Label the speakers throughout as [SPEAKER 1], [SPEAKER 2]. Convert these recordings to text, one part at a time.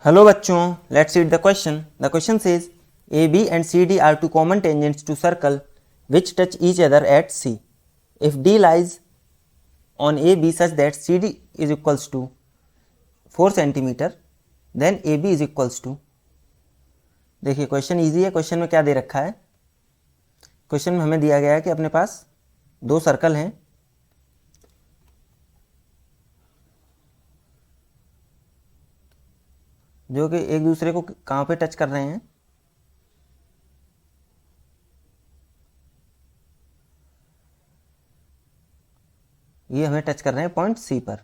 [SPEAKER 1] Hello बच्चों, let's read the question. The question says AB and CD are two common tangents to circle which touch each other at C. If D lies on AB such that CD is equals to 4 cm, then AB is equals to. देखिए question easy है। Question में क्या दे रखा है? Question में हमें दिया गया है कि अपने पास दो सर्कल हैं जो कि एक दूसरे को कहाँ पे टच कर रहे हैं? ये हमें टच कर रहे हैं पॉइंट सी पर।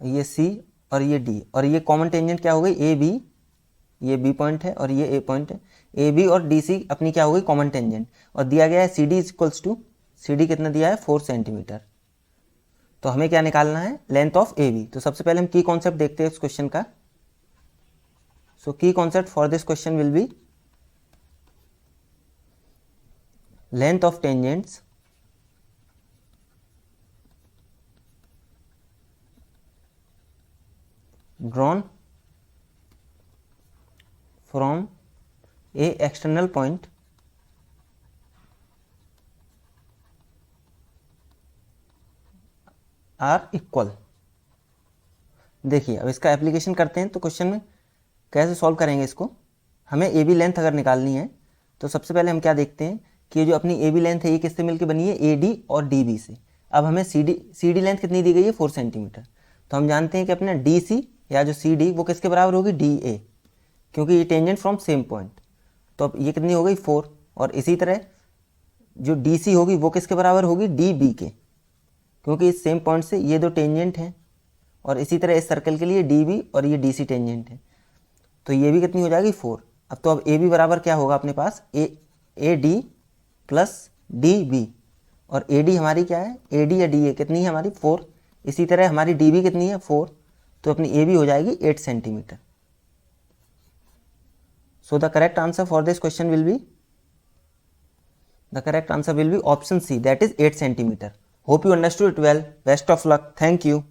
[SPEAKER 1] ये सी और ये डी, और ये कॉमन टेंजेंट क्या हो गई? A B. ये बी पॉइंट है और ये ए पॉइंट है। ए बी और डी सी अपनी क्या हो गई? Common tangent. और दिया गया है C D equals to, C D कितना दिया है? 4 सेंटीमीटर। तो हमें क्या निकालना है? Length of A B. तो सबसे पहले हम की कॉन्सेप्ट देखते हैं इस क्वेश्चन का। सो की concept for this question will B length of tangents drawn from a external point are equal। देखिए अब इसका एप्लीकेशन करते हैं। तो क्वेश्चन में कैसे सॉल्व करेंगे इसको? हमें ए बी लेंथ अगर निकालनी है तो सबसे पहले हम क्या देखते हैं कि जो अपनी ए बी लेंथ है ये किससे मिलकर बनी है? ए डी और डी बी से। अब हमें सी डी लेंथ कितनी दी गई है? 4 सेंटीमीटर। तो हम जानते हैं कि अपना डी सी या जो सी डी वो किसके बराबर होगी? डी ए, क्योंकि ये टेंजेंट फ्रॉम सेम पॉइंट। तो अब ये कितनी हो गई? 4। और इसी तरह जो डी सी होगी वो किसके बराबर होगी? डी बी के, क्योंकि इस सेम पॉइंट से ये दो टेंजेंट हैं। और इसी तरह इस सर्कल के लिए डी बी और ये डी सी टेंजेंट है। तो ये भी कितनी हो जाएगी? 4। अब तो अब ए बी बराबर क्या होगा अपने पास? A D plus D B. और ए डी हमारी क्या है? ए डी या डी ए कितनी है हमारी? 4। इसी तरह हमारी डी बी कितनी है? 4। तो अपनी ए बी हो जाएगी 8 centimetre. So the correct answer for this question will be option C, that is 8 centimetre. Hope you understood it well. Best of luck. Thank you.